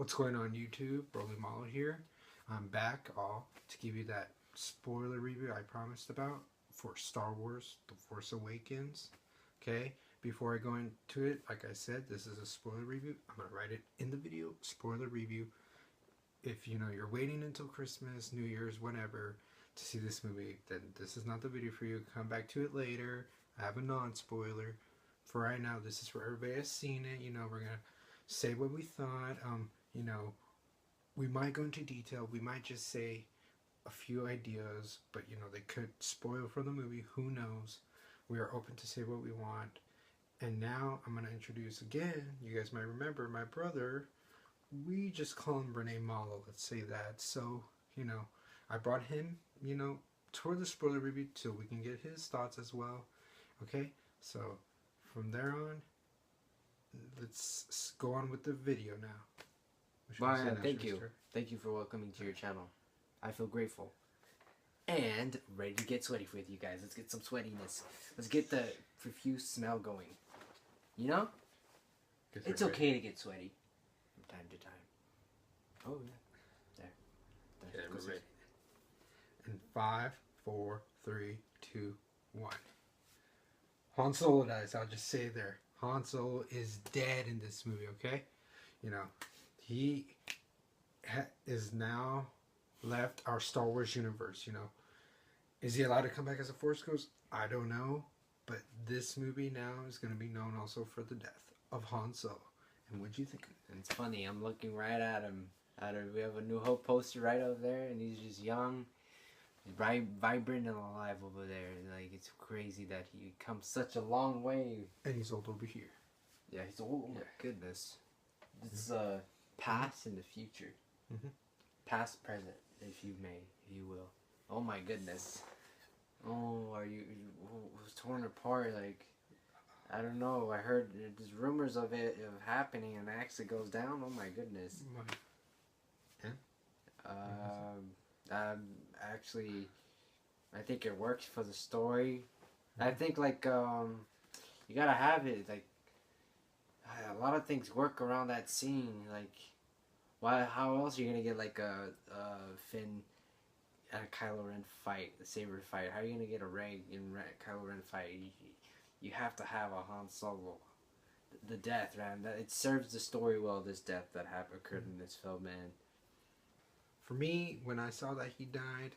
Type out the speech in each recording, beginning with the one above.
What's going on YouTube? Broly Malo here. I'm back all to give you that spoiler review I promised about for Star Wars The Force Awakens. Okay, before I go into it, like I said, this is a spoiler review. I'm going to write it in the video, spoiler review. If you're waiting until Christmas, New Year's, whenever to see this movie, then this is not the video for you. Come back to it later. I have a non-spoiler. For right now, this is for everybody that's seen it. We're going to say what we thought. We might go into detail. We might just say a few ideas, but they could spoil for the movie. Who knows? We are open to say what we want. And now I'm going to introduce again, you guys might remember, my brother. We just call him Renee Malo, let's say that. So, I brought him, toward the spoiler review so we can get his thoughts as well. Okay? So, from there on, let's go on with the video now. Well, thank you. Thank you for welcoming to your channel. I feel grateful. And ready to get sweaty with you guys. Let's get some sweatiness. Let's get the profuse smell going. It's okay to get sweaty from time to time. Oh, yeah. There. Okay, we're ready. In 5, 4, 3, 2, 1. Han Solo dies. I'll just say there. Han Solo is dead in this movie, okay? He is now left our Star Wars universe, Is he allowed to come back as a Force Ghost? I don't know. But this movie now is going to be known also for the death of Han Solo. And what'd you think? And it's funny, I'm looking right at him. We have a New Hope poster right over there, and he's just young, vibrant and alive over there. Like, it's crazy that he comes such a long way. And he's old over here. Yeah, he's old. Oh my goodness. It's past and the future. Past, present, if you will. Oh my goodness. Oh, was torn apart, like, I don't know. I heard there's rumors of it happening and it actually goes down. Oh my goodness. Actually, I think it works for the story. I think, like, you gotta have it, like, a lot of things work around that scene, like, how else are you gonna get, like, a Finn and a Kylo Ren fight, the saber fight? How are you gonna get a Rey and Kylo Ren fight? You have to have a Han Solo. The death, man, it serves the story well, this death that occurred in this film, man. For me, when I saw that he died,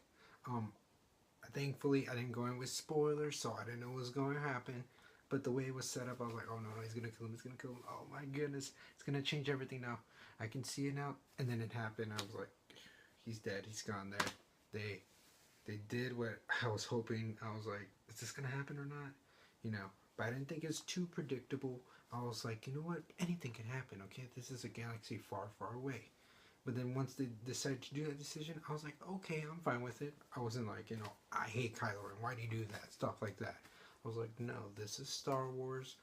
thankfully I didn't go in with spoilers, so I didn't know what was going to happen. But the way it was set up, I was like, oh no, he's going to kill him, he's going to kill him. Oh my goodness, it's going to change everything now. I can see it now. And then it happened. I was like, he's dead, he's gone there. They did what I was hoping. I was like, is this going to happen or not? But I didn't think it was too predictable. I was like, you know what, anything can happen, okay? This is a galaxy far, far away. But then once they decided to do that decision, I was like, okay, I'm fine with it. I wasn't like, I hate Kylo Ren. Why do you do that? Stuff like that. I was like, no, this is Star Wars.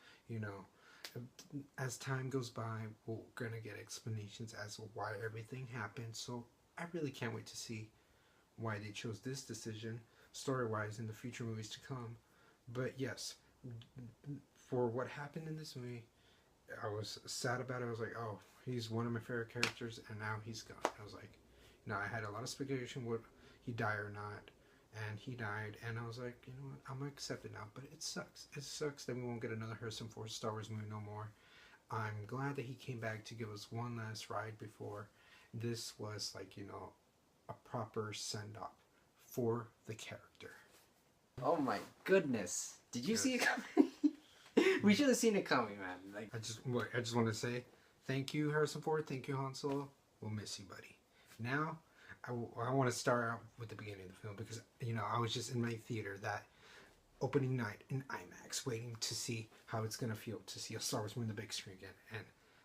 As time goes by, we're going to get explanations as to why everything happened. So I really can't wait to see why they chose this decision, story-wise, in the future movies to come. But yes, for what happened in this movie, I was sad about it. I was like, oh, he's one of my favorite characters, and now he's gone. I was like, I had a lot of speculation would he die or not, and he died, and I was like, you know what, I'm gonna accept it now. But it sucks. It sucks that we won't get another Harrison Ford Star Wars movie no more. I'm glad that he came back to give us one last ride before this was like, a proper send-off for the character. Oh my goodness. Did you see it coming? We should have seen it coming, man. Like, I just want to say thank you, Harrison Ford. Thank you, Han Solo. We'll miss you, buddy. Now, I want to start out with the beginning of the film because, I was just in my theater that opening night in IMAX waiting to see how it's going to feel to see a Star Wars movie on the big screen again. And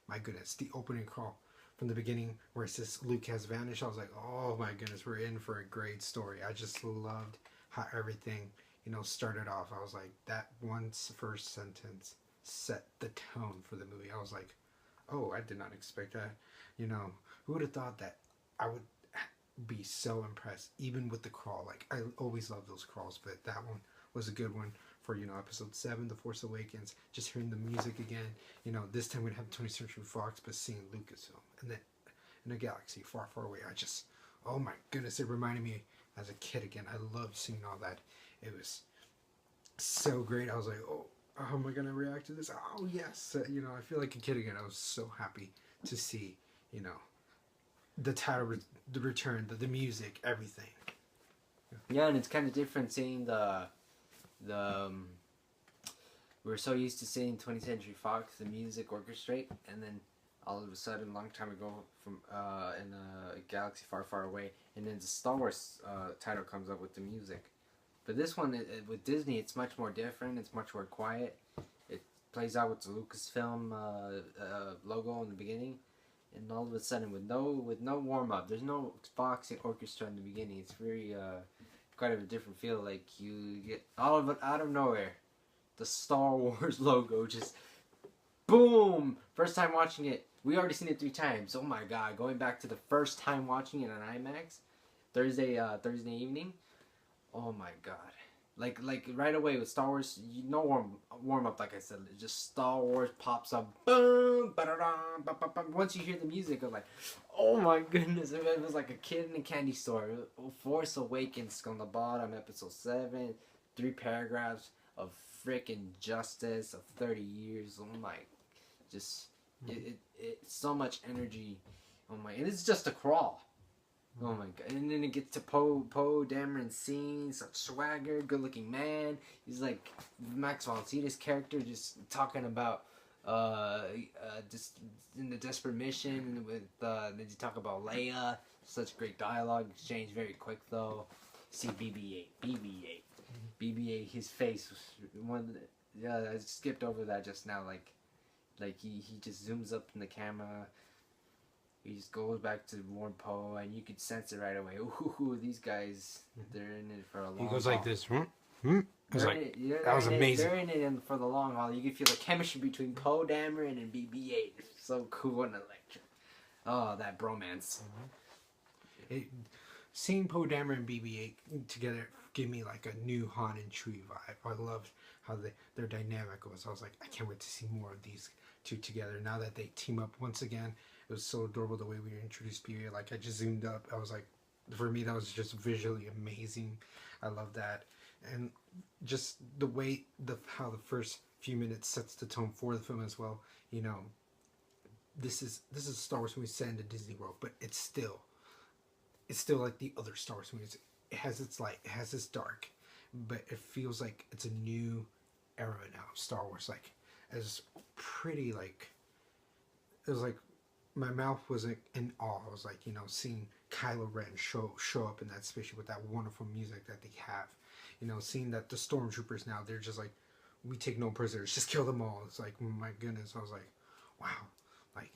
my goodness, the opening crawl from the beginning where it says Luke has vanished, I was like, oh my goodness, we're in for a great story. I just loved how everything started off. I was like, that first sentence set the tone for the movie. I was like, oh, I did not expect that. Who would have thought that I would be so impressed, even with the crawl. Like, I always love those crawls, but that one was a good one for, episode 7, The Force Awakens. Just hearing the music again. This time we'd have 20th Century Fox, but seeing Lucasfilm. And then in a galaxy far, far away. I just, oh my goodness, it reminded me as a kid again. I loved seeing all that. It was so great. I was like, oh, how am I gonna react to this? Oh yes, you know, I feel like a kid again. I was so happy to see, you know, the title, the return, the music, everything. Yeah, and it's kind of different seeing the we're so used to seeing 20th Century Fox the music orchestrate, and then all of a sudden, a long time ago, from in a galaxy far, far away, and then the Star Wars title comes up with the music. But this one, with Disney, it's much more different. It's much more quiet. It plays out with the Lucasfilm logo in the beginning, and all of a sudden, with no warm up, there's no Fox orchestra in the beginning. It's very quite of a different feel. Like you get all of it out of nowhere. The Star Wars logo just boom. First time watching it, we already seen it 3 times. Oh my god! Going back to the first time watching it on IMAX, Thursday evening. Oh my god! Like right away with Star Wars, no warm up. Like I said, it just Star Wars pops up. Boom! Ba-da-dum, ba-ba-bum. Once you hear the music, I'm like, oh my goodness! It was like a kid in a candy store. Force Awakens on the bottom, Episode 7, 3 paragraphs of freaking justice of 30 years. Oh my, just it's so much energy. Oh my, and it's just a crawl. Oh my god! And then it gets to Poe Dameron scene, such swagger, good-looking man. He's like Max von Sydow's character, just talking about just in the desperate mission with. Then you talk about Leia. Such great dialogue exchange, very quick though. See BB-8. His face was one. Yeah, I skipped over that just now. Like he just zooms up in the camera. He just goes back to Warren Poe, and you could sense it right away. Ooh, these guys, they're in it for a long haul. He goes like this. That was amazing. They're in it for the long haul. You can feel the chemistry between Poe Dameron and BB-8. It's so cool and electric. Oh, that bromance. Seeing Poe Dameron and BB-8 together gave me like a new Han and Chewie vibe. I loved how their dynamic was. I was like, I can't wait to see more of these two together. Now that they team up once again, it was so adorable the way we introduced BB-8. Like I just zoomed up. I was like, for me that was just visually amazing. I love that, and just the way how the first few minutes sets the tone for the film as well. You know, this is a Star Wars movie set in the Disney World, but it's still like the other Star Wars movies. It has its light, it has its dark, but it feels like it's a new era now of Star Wars. Like, it's pretty, like, it was like my mouth was in awe. I was like, you know, seeing Kylo Ren show up in that spaceship with that wonderful music that they have. You know, seeing that the stormtroopers now, they're just like, we take no prisoners, just kill them all. It's like, my goodness. I was like, wow, like,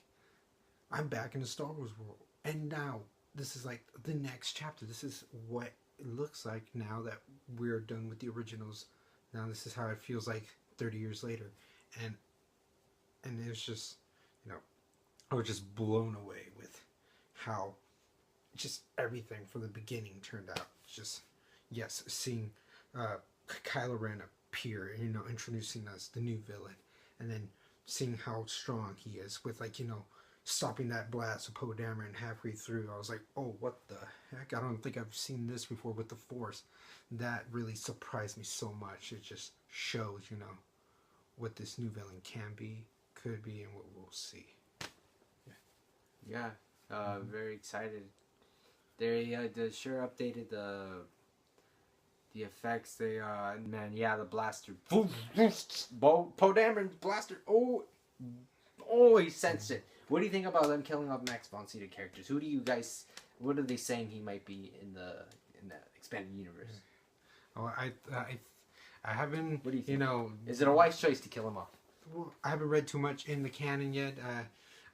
I'm back in the Star Wars world. And now, this is like the next chapter. This is what it looks like now that we're done with the originals. Now this is how it feels like 30 years later. And it's just, you know, I was just blown away with how just everything from the beginning turned out. Just, yes, seeing Kylo Ren appear, you know, introducing us the new villain, and then seeing how strong he is with, like, you know, stopping that blast of Poe Dameron halfway through. I was like, oh, what the heck? I don't think I've seen this before with the Force. That really surprised me so much. It just shows, you know, what this new villain can be, could be, and what we'll see. Yeah, very excited. They sure updated the effects. They man, yeah, the blaster. Poe Dameron's blaster. Oh, he sensed it. What do you think about them killing off Max von Sydow characters? Who do you guys? What are they saying he might be in the expanded universe? Oh, I haven't. What do you think? You know, is it a wise choice to kill him off? Well, I haven't read too much in the canon yet.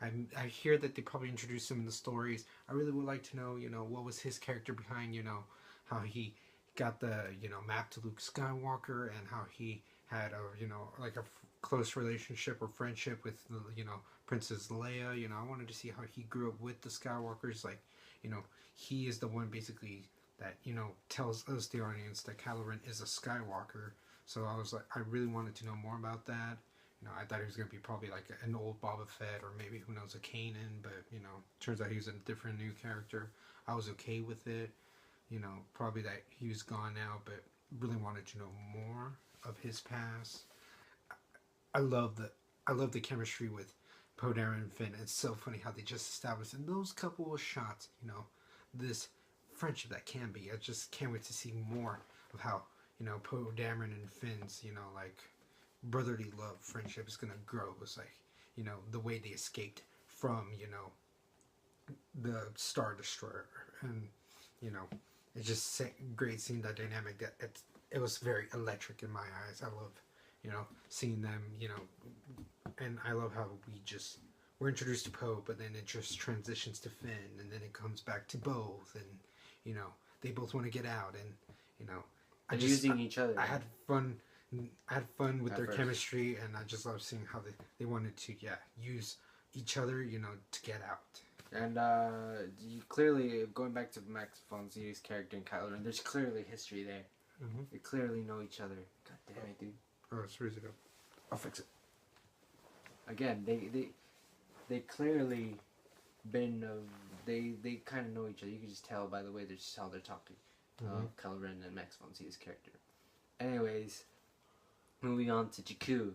I hear that they probably introduced him in the stories. I really would like to know, you know, what was his character behind, you know, how he got the, you know, map to Luke Skywalker, and how he had a, you know, like a close relationship or friendship with, you know, Princess Leia. You know, I wanted to see how he grew up with the Skywalkers. Like, you know, he is the one basically that, you know, tells us, the audience, that Kylo Ren is a Skywalker. So I was like, I really wanted to know more about that. You know, I thought he was gonna be probably like an old Boba Fett or maybe who knows a Kanan, but you know, turns out he was a different new character. I was okay with it. You know, probably that he was gone now, but really wanted to know more of his past. I love the I love the chemistry with Poe Dameron and Finn. It's so funny how they just established in those couple of shots, you know, this friendship that can be. I just can't wait to see more of how, you know, Poe Dameron and Finn's, you know, like brotherly love friendship is gonna grow. It's like, you know, the way they escaped from, you know, the Star Destroyer, and you know, it's just great seeing that dynamic. That it was very electric in my eyes. I love, you know, seeing them, you know, and I love how we're introduced to Poe, but then it just transitions to Finn, and then it comes back to both, and you know, they both want to get out, and you know, They're using each other. I had fun. I had fun with At their first. chemistry, and I just love seeing how they wanted to use each other, you know, to get out. And you clearly, going back to Max von Sydow's character and Kylo Ren, there's clearly history there. Mm-hmm. They clearly know each other. God damn it, dude. Oh, it's ready to go. I'll fix it. Again, they clearly been they kind of know each other. You can just tell by the way how they're talking. Kylo Ren and Max von Sydow's character. Anyways, moving on to Jakku.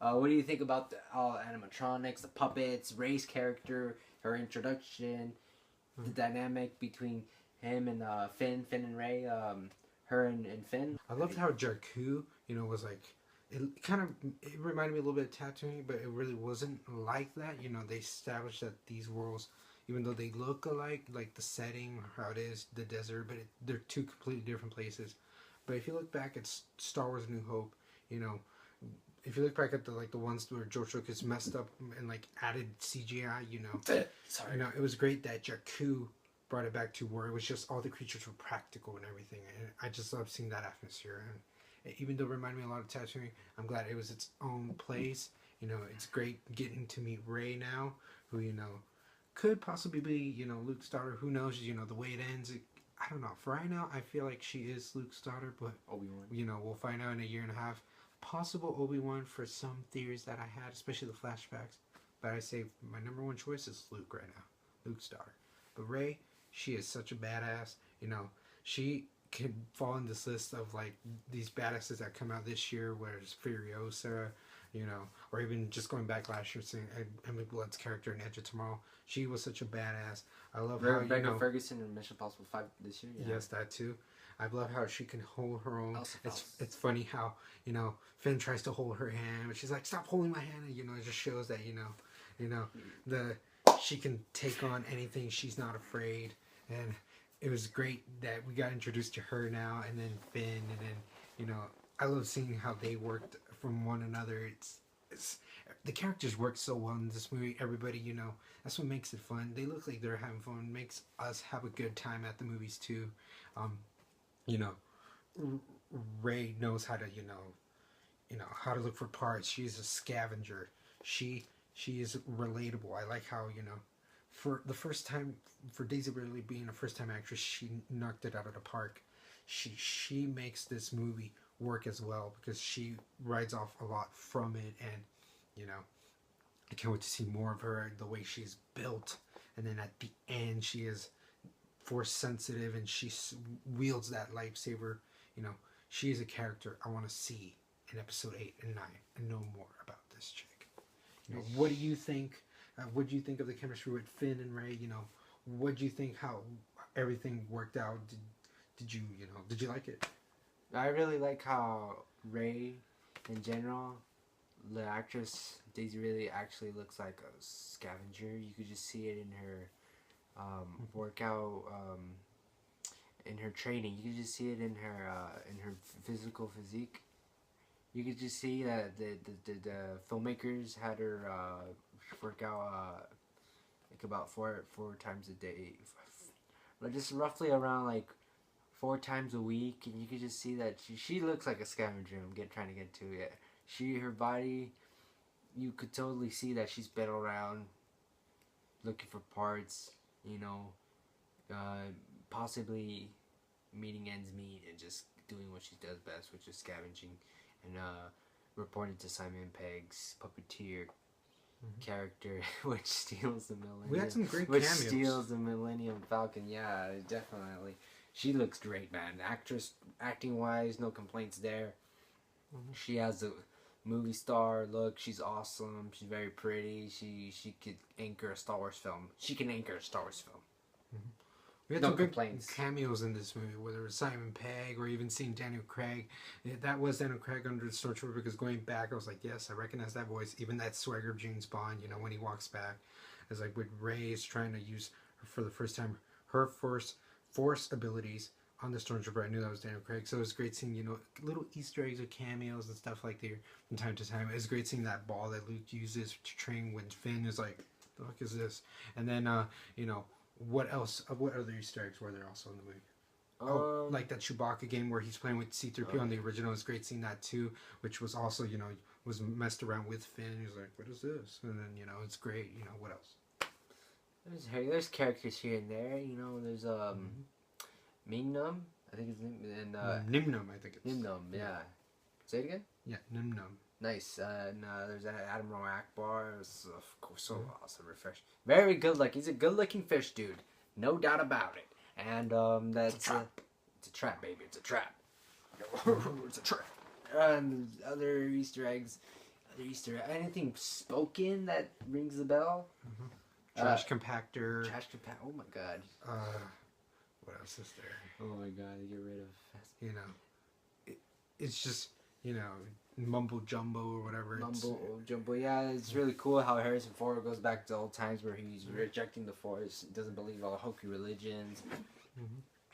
What do you think about the animatronics, the puppets, Rey's character, her introduction, the dynamic between him and Finn and Rey, her and Finn? I loved how Jakku, you know, was like, it reminded me a little bit of Tatooine, but it really wasn't like that. You know, they established that these worlds, even though they look alike, like the setting, how it is, the desert, but they're two completely different places. But if you look back at Star Wars: New Hope, you know, if you look back at the ones where George Lucas messed up and like added CGI, you know, Sorry. you know, it was great that Jakku brought it back to where it was just all the creatures were practical and everything, and I just love seeing that atmosphere. And even though it reminded me a lot of Tatooine, I'm glad it was its own place. You know, it's great getting to meet Rey now, who, you know, could possibly be, you know, Luke's daughter. Who knows? You know, the way it ends. I don't know. For right now, I feel like she is Luke's daughter, but Obi-Wan. you know, we'll find out in a year and a half. Possible Obi-Wan for some theories that I had, especially the flashbacks. But I say my number one choice is Luke right now. Luke's daughter. But Rey, she is such a badass. You know, she could fall in this list of like these badasses that come out this year, where it's Furiosa, you know, or even just going back last year, seeing Emily Blunt's character in Edge of Tomorrow. She was such a badass. I love how, you know, Ferguson in Mission Impossible 5 this year. Yeah. Yes, that too. I love how she can hold her own. It's funny how, you know, Finn tries to hold her hand, but she's like, "Stop holding my hand." And, you know, it just shows that, you know, she can take on anything. She's not afraid, and it was great that we got introduced to her now, and then Finn, and then, you know, I love seeing how they worked from one another. It's the characters work so well in this movie. Everybody, you know, that's what makes it fun. They look like they're having fun. Makes us have a good time at the movies too. You know, Rey knows how to, you know, how to look for parts. She's a scavenger. She is relatable. I like how, you know, for the first time, for Daisy Ridley being a first-time actress, she knocked it out of the park. She makes this movie work as well because she rides off a lot from it, and you know, I can't wait to see more of her, the way she's built, and then at the end she is force sensitive and she wields that lightsaber. You know, she is a character I want to see in episode 8 and 9 and know more about this chick. You know, what do you think? What do you think of the chemistry with Finn and Rey? You know, what do you think how everything worked out? Did you like it? I really like how Rey, in general, the actress Daisy really actually looks like a scavenger. You could just see it in her workout, in her training. You could just see it in her physical physique. You could just see that the filmmakers had her work out like about four times a day, but just roughly around like 4 times a week, and you could just see that she looks like a scavenger. Trying to get to it. Her body, you could totally see that she's been around looking for parts. You know, possibly meeting ends meet and just doing what she does best, which is scavenging. And reporting to Simon Pegg's puppeteer Mhm. character, which steals the Millennium. We had some great which cameos. steals the Millennium Falcon. Yeah, definitely. She looks great, man. Acting wise, no complaints there. Mhm. She has a movie star look. She's awesome. She's very pretty. She could anchor a Star Wars film. She can anchor a Star Wars film. We had No some good complaints. cameos in this movie, whether it was Simon Pegg or even seeing Daniel Craig. That was Daniel Craig under the Stormtrooper, because going back, I was like, yes, I recognize that voice. Even that swagger of James Bond, you know, when he walks back. It's like with Rey is trying to use, for the first time, her first Force abilities on the Stormtrooper. I knew that was Daniel Craig. So it was great seeing, you know, little Easter eggs or cameos and stuff like that from time to time. It was great seeing that ball that Luke uses to train when Finn is like, the fuck is this? And then, you know, what else? What other Easter eggs were there also in the movie? Like that Chewbacca game where he's playing with C-3PO on the original. It was great seeing that too, which was also, you know, was messed around with Finn. He was like, what is this? And then, you know, it's great. You know, what else? There's characters here and there. You know, there's Mingnum, I think his name, and Nimnum, I think it's. Nimnum, yeah. Say it again. Yeah, Nimnum. Nice. And there's Admiral Akbar. It was, of course, so awesome, refresh. Very good looking. He's a good looking fish dude, no doubt about it. And that's It's a trap. it's a trap, baby. It's a trap. It's a trap. And other Easter eggs. Anything spoken that rings the bell? Trash compactor. Trash compactor. Oh my god. What else is there? Oh my god. Get rid of. You know, it's just, you know, mumbo jumbo or whatever. Mumbo jumbo. Yeah, it's really cool how Harrison Ford goes back to old times where he's rejecting the Force. He doesn't believe all the hokey religions.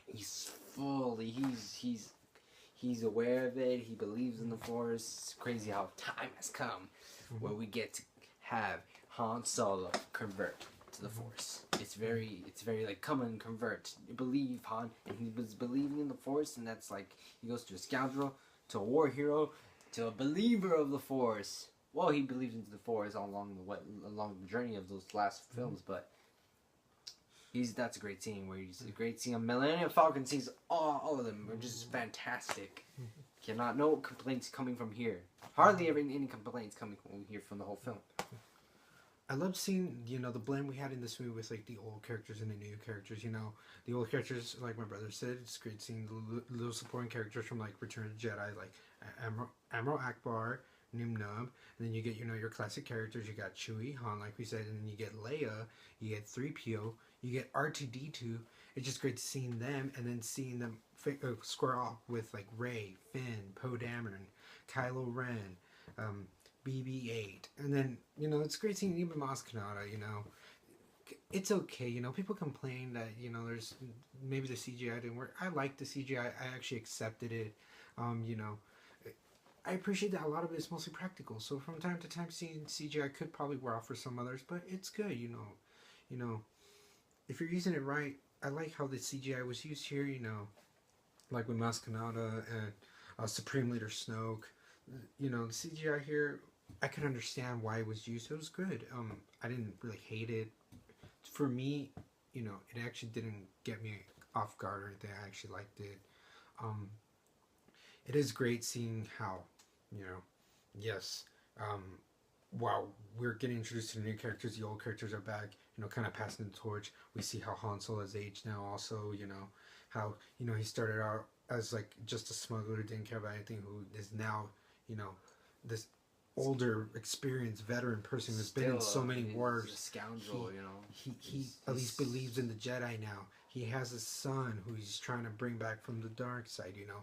He's fully. He's aware of it. He believes in the Force. It's crazy how time has come where we get to have Han Solo convert to the Force. It's very like, come and convert. You believe, Han, and he was believing in the Force, and that's like he goes to a scoundrel, to a war hero, to a believer of the Force. Well, he believes into the Force along the journey of those last films, but that's a great scene where he's a great scene. Millennium Falcon scenes, all of them are just fantastic. Cannot no complaints coming from here. Hardly ever any complaints coming from here from the whole film. I love seeing, you know, the blend we had in this movie with, like, the old characters and the new characters, you know. The old characters, like my brother said, it's great seeing the little supporting characters from, like, Return of the Jedi, like Admiral Akbar, Nim Nub, and then you get, you know, your classic characters. You got Chewie, Han, like we said, and then you get Leia, you get 3PO, you get R2-D2. It's just great seeing them, and then seeing them square off with, like, Rey, Finn, Poe Dameron, Kylo Ren, BB-8, and then, you know, it's great seeing even Maz Kanata. You know, it's okay. You know, people complain that, you know, there's maybe the CGI didn't work. I like the CGI. I actually accepted it. You know, I appreciate that a lot of it is mostly practical. So from time to time, seeing CGI could probably wear off for some others, but it's good. You know, if you're using it right. I like how the CGI was used here. You know, like with Maz Kanata and Supreme Leader Snoke. You know, the CGI here, I could understand why it was used. It was good. I didn't really hate it. For me, you know, it actually didn't get me off guard or anything. I actually liked it. It is great seeing how, you know, yes, while we're getting introduced to the new characters, the old characters are back, you know, kind of passing the torch. We see how Han Solo has aged now also, you know, how, you know, he started out as, like, just a smuggler who didn't care about anything, who is now, you know, this older, experienced veteran person who's been in so many wars. He's a scoundrel, you know. He at least believes in the Jedi now. He has a son who he's trying to bring back from the dark side, you know.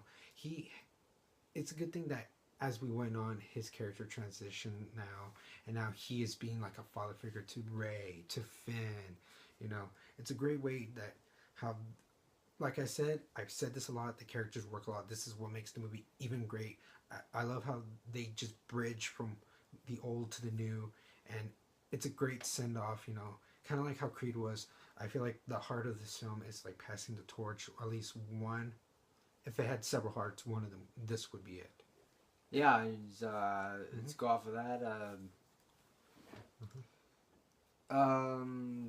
It's a good thing that as we went on, his character transitioned now, and now he is being like a father figure to Rey, to Finn, you know. It's a great way that how, like I said, I've said this a lot, the characters work a lot. This is what makes the movie even great. I love how they just bridge from the old to the new, and it's a great send-off, you know, kind of like how Creed was. I feel like the heart of this film is like passing the torch, at least one. If it had several hearts, one of them, this would be it. Yeah, let's go off of that.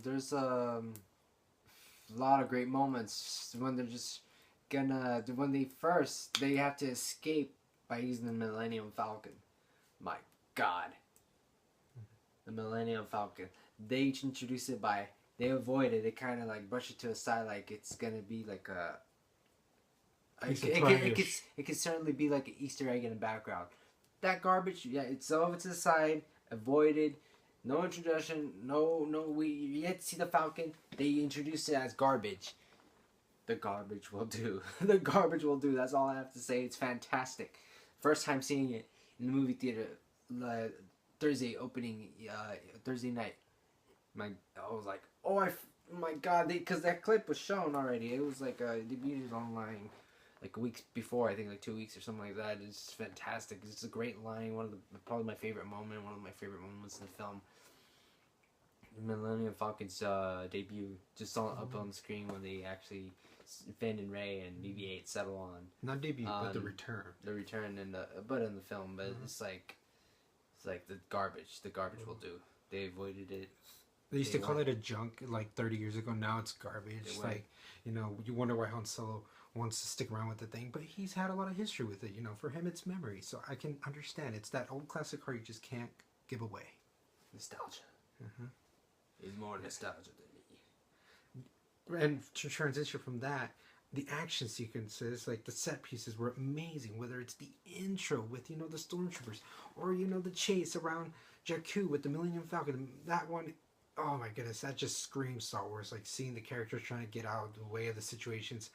There's a lot of great moments when they're just when they have to escape by using the Millennium Falcon. my God, the Millennium Falcon. They introduced it by they avoided. They kind of like brush it to the side, like it's gonna be like a. It could certainly be like an Easter egg in the background. That garbage, yeah, it's over to the side, avoided. No introduction, we yet to see the Falcon. They introduced it as garbage. The garbage will do. The garbage will do. That's all I have to say. It's fantastic. First time seeing it in the movie theater, Thursday opening, Thursday night. I was like, oh my God, because that clip was shown already. It was like debuted online like a week before, I think like 2 weeks or something like that. It's fantastic. It's a great line. Probably my favorite moment. One of my favorite moments in the film. Millennium Falcon's debut, just up on the screen when they actually Finn and Ray and BB-8 settle on not debut, but the return. The return in the film, but it's like the garbage. The garbage will do. They avoided it. They used to call it a junk like 30 years ago. Now it's garbage. Like, you wonder why Han Solo wants to stick around with the thing, but he's had a lot of history with it. For him it's memory, so I can understand. It's that old classic car you just can't give away. Nostalgia. He's more nostalgia than me. And to transition from that, the action sequences, like the set pieces, were amazing. Whether it's the intro with the stormtroopers, or the chase around Jakku with the Millennium Falcon, that one. Oh my goodness, that just screams Star Wars. Like seeing the characters trying to get out of the way of the situations.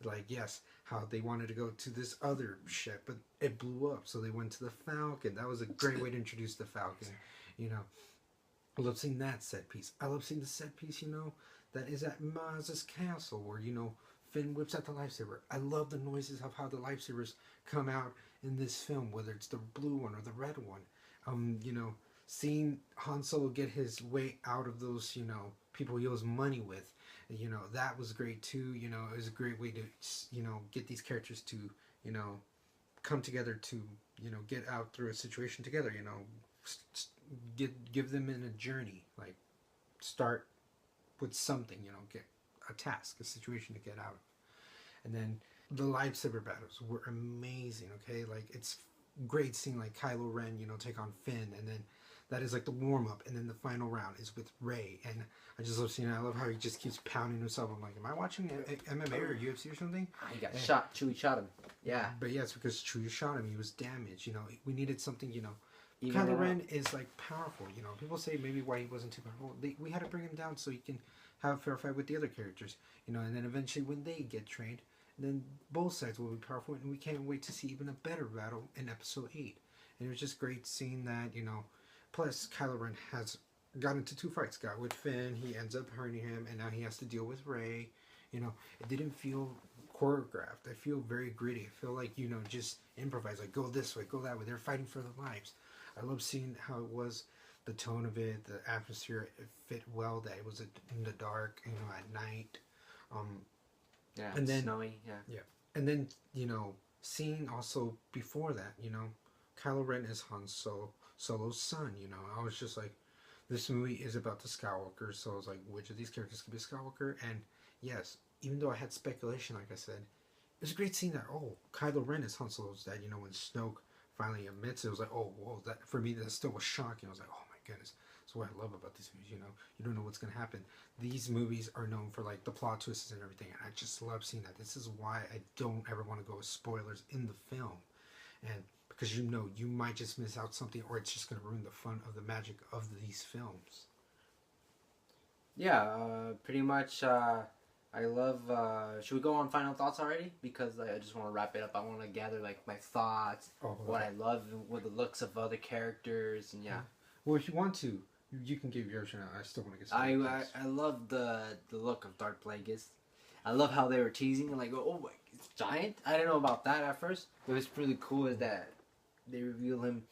Like, yes, how they wanted to go to this other ship, but it blew up, so they went to the Falcon. That was a great way to introduce the Falcon. I love seeing that set piece. I love seeing the set piece, that is at Maz's castle, where, Finn whips out the lightsaber. I love the noises of how the lightsabers come out in this film, whether it's the blue one or the red one. Seeing Han Solo get his way out of those, people he owes money with, that was great too. It was a great way to, get these characters to, come together to, get out through a situation together, give them in a journey, like start with something, get a task, a situation to get out of. And then the lightsaber battles were amazing, okay? Like, it's great seeing like Kylo Ren, take on Finn, and then that is like the warm-up, and then the final round is with Rey, and I just love seeing it. I love how he just keeps pounding himself. I'm like, am I watching MMA or UFC or something? He got shot. Chewie shot him. Yeah. But yeah, it's because Chewie shot him. He was damaged. We needed something, Kylo Ren is like powerful. People say maybe why he wasn't too powerful. We had to bring him down so he can have a fair fight with the other characters. And then eventually when they get trained, then both sides will be powerful, and we can't wait to see even a better battle in Episode 8. And it was just great seeing that, Plus, Kylo Ren has got into 2 fights. Got with Finn, he ends up hurting him, and now he has to deal with Rey. It didn't feel choreographed. I feel very gritty. I feel like, just improvise, like go this way, go that way. They're fighting for their lives. I love seeing how it was, the tone of it, the atmosphere. It fit well that it was in the dark, at night. Yeah, and then snowy. Yeah, and then seeing also before that, Kylo Ren is Han Solo's son. I was just like, this movie is about the Skywalker, so I was like, which of these characters could be Skywalker? And yes, even though I had speculation, like I said, it was great seeing that. Oh, Kylo Ren is Han Solo's dad. When Snoke finally admits it, was like, oh, whoa, that for me that still was shocking. I was like, oh my goodness. That's what I love about these movies. You don't know what's gonna happen. These movies are known for like the plot twists and everything, and I just love seeing that. This is why I don't ever want to go with spoilers in the film, and because you might just miss out something, or it's just gonna ruin the fun of the magic of these films. Yeah, pretty much. I love. Should we go on final thoughts already? Because I just want to wrap it up. I want to gather like my thoughts, what I love, with the looks of other characters, and yeah. Well, if you want to, you can give yours now. I still want to get some. I love the look of Darth Plagueis. I love how they were teasing and like, oh my, it's giant. I didn't know about that at first. It was really cool is that they reveal him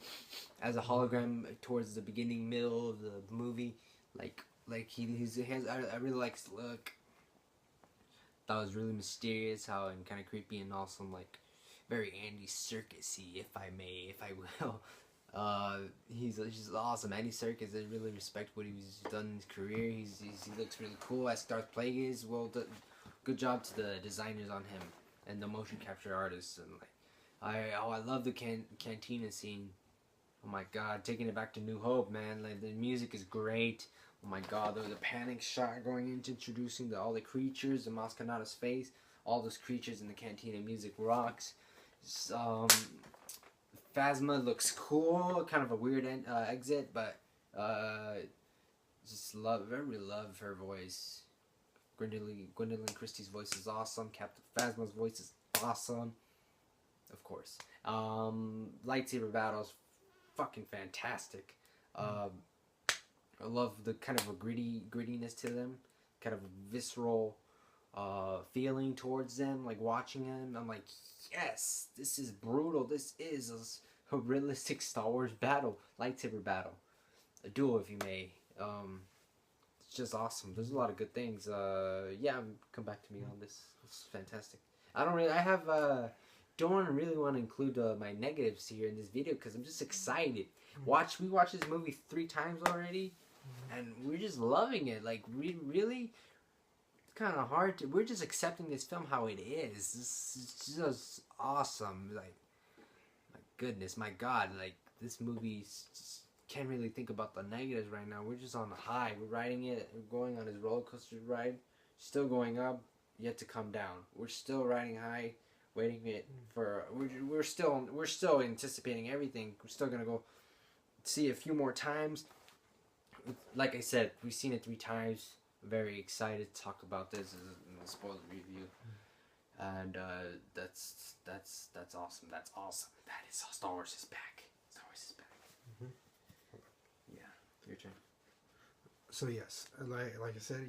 as a hologram towards the beginning, middle of the movie. Like he has. I really like his look. That was really mysterious, how and kind of creepy and awesome, like very Andy Serkis-y, if I will. He's just awesome. Andy Serkis, I really respect what he's done in his career. He looks really cool as Darth Plagueis. Well done. Good job to the designers on him and the motion capture artists. And like, I love the cantina scene Oh my god, taking it back to New Hope, man. Like the music is great. Oh my god, the panic shot going into introducing all the creatures, the Maz Kanata's face, all those creatures in the cantina. Music rocks. Phasma looks cool, kind of a weird exit, but just really love her voice. Gwendolyn Christie's voice is awesome. Captain Phasma's voice is awesome. Of course. Lightsaber battles, fucking fantastic. I love the kind of a grittiness to them, kind of a visceral feeling towards them. Like watching them, I'm like, yes, this is brutal. This is a realistic Star Wars battle, lightsaber battle, a duel, if you may. It's just awesome. There's a lot of good things. Yeah, come back to me on this. It's fantastic. Don't really want to include my negatives here in this video because I'm just excited. We watched this movie 3 times already, and we're just loving it. Like, really, it's kind of hard to. We're just accepting this film how it is. This is just awesome. Like, my goodness, my God, like this movie. Can't really think about the negatives right now. We're just on the high. We're riding it. We're going on this roller coaster ride. Still going up, yet to come down. We're still riding high, waiting it for. We're still anticipating everything. We're still gonna go see it a few more times. Like I said, we've seen it 3 times. Very excited to talk about this in the spoiler review, and that's awesome. That's awesome. That is Star Wars is back. Star Wars is back. Your turn. So yes, like I said,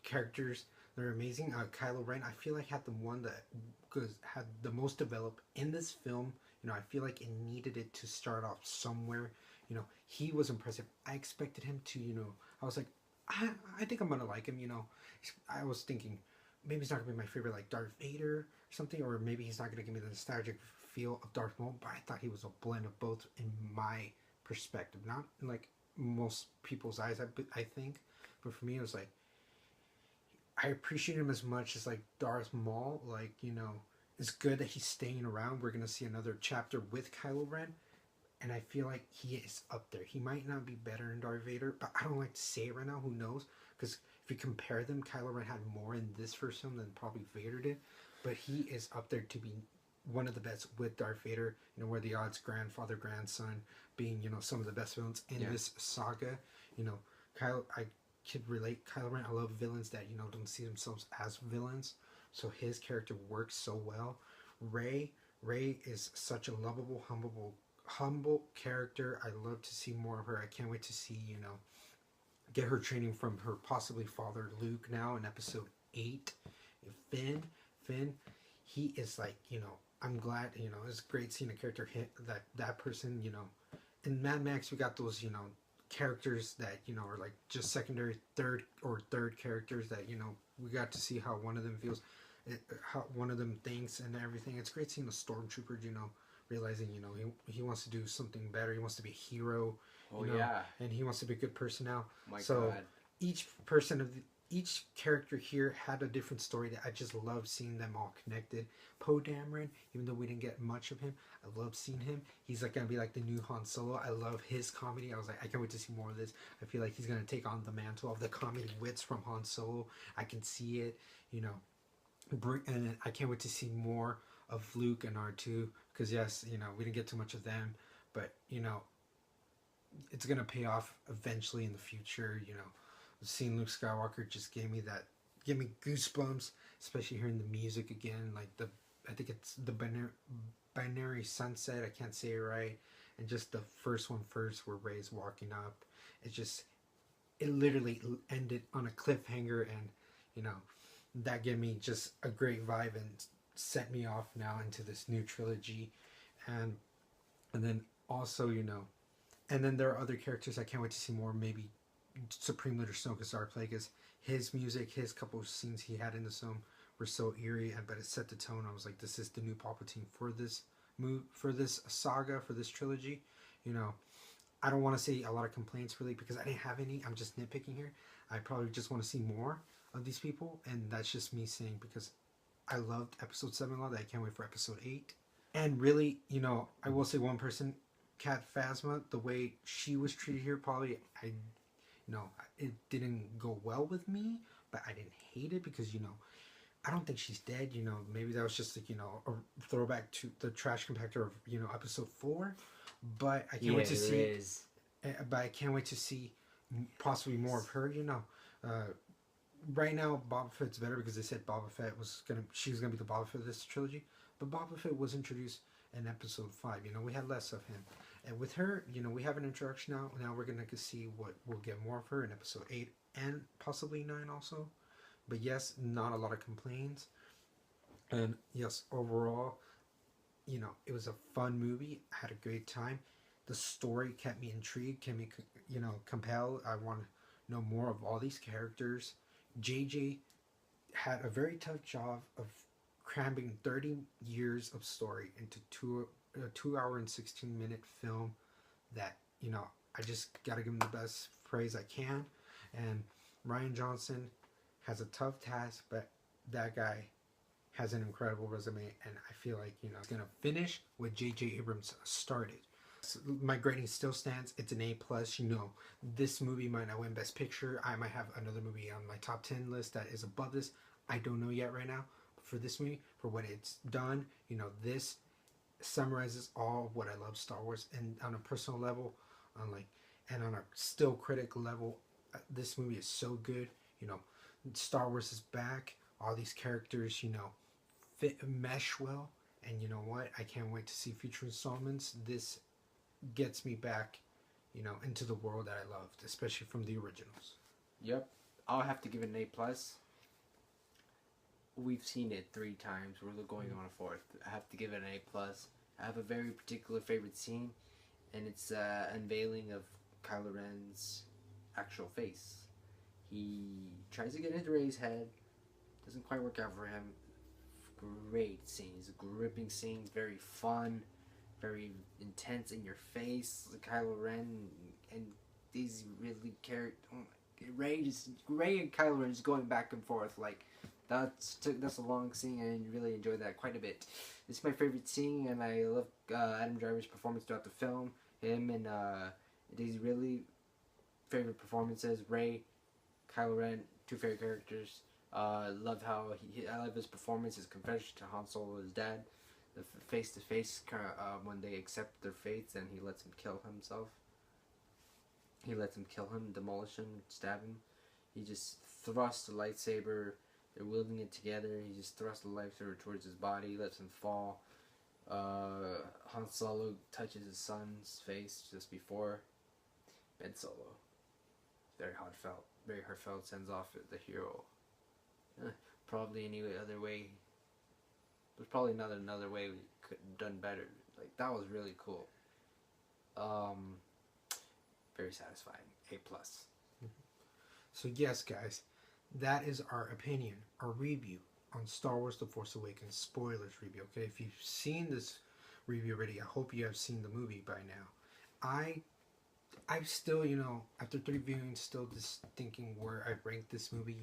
characters, they're amazing. Kylo Ren, I feel like had the one that had the most developed in this film. I feel like it needed it to start off somewhere. He was impressive. I expected him to, I was like, I think I'm gonna like him. I was thinking maybe he's not gonna be my favorite, like Darth Vader or something, or maybe he's not gonna give me the nostalgic feel of Darth Maul. But I thought he was a blend of both in my perspective, not like most people's eyes, I think, but for me it was like I appreciate him as much as like Darth Maul. Like, it's good that he's staying around. We're gonna see another chapter with Kylo Ren, and I feel like he is up there. He might not be better than Darth Vader, but I don't like to say it right now. Who knows? Because if you compare them, Kylo Ren had more in this first film than probably Vader did, but he is up there to be one of the best with Darth Vader. Where the odds grandfather, grandson, being, some of the best villains in this saga. I could relate. Kylo Ren, I love villains that, don't see themselves as villains. So his character works so well. Rey is such a lovable, humble character. I love to see more of her. I can't wait to see, get her training from her possibly father, Luke, now in episode 8. Finn, he is like, I'm glad, it's great seeing a character hit that person, In Mad Max, we got those, characters that, are like just secondary, third characters that, we got to see how one of them feels, how one of them thinks and everything. It's great seeing the stormtrooper, realizing, he wants to do something better. He wants to be a hero, and he wants to be a good person now. My so God. Each character here had a different story that I just love seeing them all connected. Poe Dameron, even though we didn't get much of him, I love seeing him. He's like gonna be like the new Han Solo. I love his comedy. I was like, I can't wait to see more of this. I feel like he's gonna take on the mantle of the comedy wits from Han Solo. I can see it, and I can't wait to see more of Luke and R2, because yes, we didn't get too much of them, but it's gonna pay off eventually in the future. Seeing Luke Skywalker just gave me goosebumps, especially hearing the music again. Like I think it's the binary sunset. I can't say it right, and just the first where Rey's walking up. It literally ended on a cliffhanger, and that gave me just a great vibe and set me off now into this new trilogy, and then also and then there are other characters I can't wait to see more. Maybe Supreme Leader Snoke Plagueis, his music, his couple of scenes he had in the film were so eerie, but it set the tone. I was like, this is the new Palpatine for this saga, for this trilogy. I don't want to say a lot of complaints really, because I didn't have any. I'm just nitpicking here. I probably just want to see more of these people, and that's just me saying, because I loved episode 7 a lot. I can't wait for episode 8. And really, I will say one person Cat Phasma, the way she was treated here, probably it didn't go well with me, but I didn't hate it because I don't think she's dead. Maybe that was just like a throwback to the trash compactor of episode 4. But I can't wait to see. Is. But I can't wait to see possibly more of her. Right now Boba Fett's better because they said she was gonna be the Boba Fett of this trilogy, but Boba Fett was introduced in episode 5. We had less of him, and with her, we have an introduction now. Now we're gonna see what we'll get more of her in episode 8 and possibly 9 also. But yes, not a lot of complaints, and yes, overall, it was a fun movie. I had a great time. The story kept me intrigued, kept me compelled. I want to know more of all these characters. JJ had a very tough job of cramming 30 years of story into a 2 hour and 16-minute film that I just gotta give him the best praise I can. And Rian Johnson has a tough task, but that guy has an incredible resume, and I feel like it's gonna finish what J.J. Abrams started. So my grading still stands. It's an A+. This movie might not win Best Picture. I might have another movie on my top 10 list that is above this. I don't know yet right now. But for this movie, for what it's done, this summarizes all of what I love Star Wars, and on a personal level, and on a still critic level, this movie is so good. Star Wars is back. All these characters, mesh well, and you know what? I can't wait to see future installments. This gets me back, into the world that I loved, especially from the originals. Yep, I'll have to give it an A+. We've seen it 3 times. We're going on a 4th. I have to give it an A+. I have a very particular favorite scene, and it's unveiling of Kylo Ren's actual face. He tries to get into Rey's head. Doesn't quite work out for him. Great scene. It's a gripping scene. Very fun. Very intense in your face. Kylo Ren and these really Rey and Kylo Ren just going back and forth. That's a long scene, and really enjoyed that quite a bit. This is my favorite scene, and I love Adam Driver's performance throughout the film. Him and Daisy Ridley, favorite performances. Rey, Kylo Ren, 2 favorite characters. Love how I love his performance, his confession to Han Solo, his dad, the face-to-face when they accept their fates, and he lets him kill himself. He lets him kill him, demolish him, stab him. He just thrusts the lightsaber. They're wielding it together. He just thrusts the lightsaber towards his body, lets him fall. Han Solo touches his son's face just before. Ben Solo, very heartfelt, sends off the hero. Probably any other way. There's probably not another way we could have done better. That was really cool. Very satisfying. A+. So yes, guys, that is our opinion, our review on Star Wars: The Force Awakens spoilers review. Okay, if you've seen this review already, I hope you have seen the movie by now. I'm still, after 3 viewings, still just thinking where I rank this movie.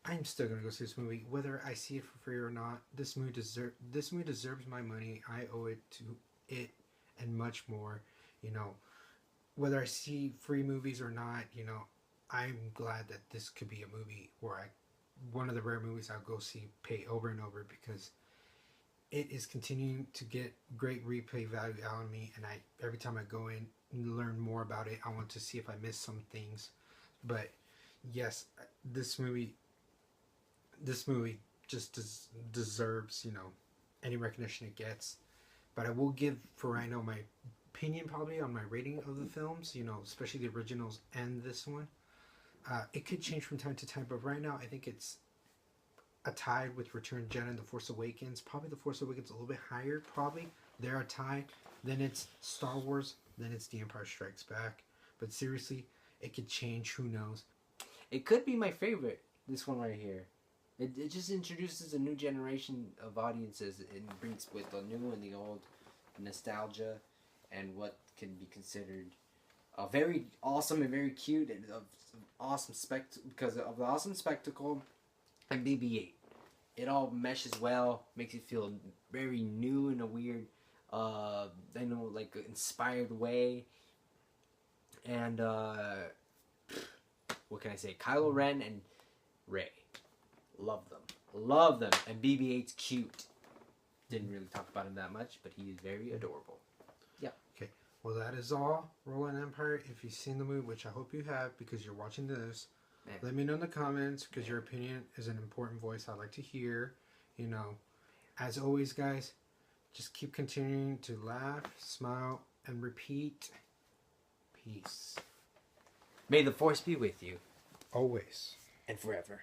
I'm still gonna go see this movie, whether I see it for free or not. This movie deserves my money. I owe it to it and much more. Whether I see free movies or not, I'm glad that this could be a movie where one of the rare movies I'll go see, pay over and over, because it is continuing to get great replay value out of me, and every time I go in and learn more about it, I want to see if I missed some things. But yes, this movie just deserves, any recognition it gets. But I will give, for right now, my opinion probably on my rating of the films, especially the originals and this one. It could change from time to time, but right now I think it's a tie with Return of the Jedi and The Force Awakens. Probably The Force Awakens a little bit higher, probably. They're a tie. Then it's Star Wars. Then it's The Empire Strikes Back. But seriously, it could change. Who knows? It could be my favorite, this one right here. It just introduces a new generation of audiences and brings with the new and the old nostalgia and what can be considered a very awesome and very cute and awesome because of the awesome spectacle and BB-8. It all meshes well, makes it feel very new in a weird like inspired way. And what can I say? Kylo Ren and Rey, love them. And BB-8's cute. Didn't really talk about him that much, but he is very adorable. Yeah. Okay. Well, that is all. Rolling Empire. If you've seen the movie, which I hope you have, because you're watching this, let me know in the comments, because your opinion is an important voice I'd like to hear. You know, as always, guys, just keep continuing to laugh, smile, and repeat. Peace. May the Force be with you. Always. And forever.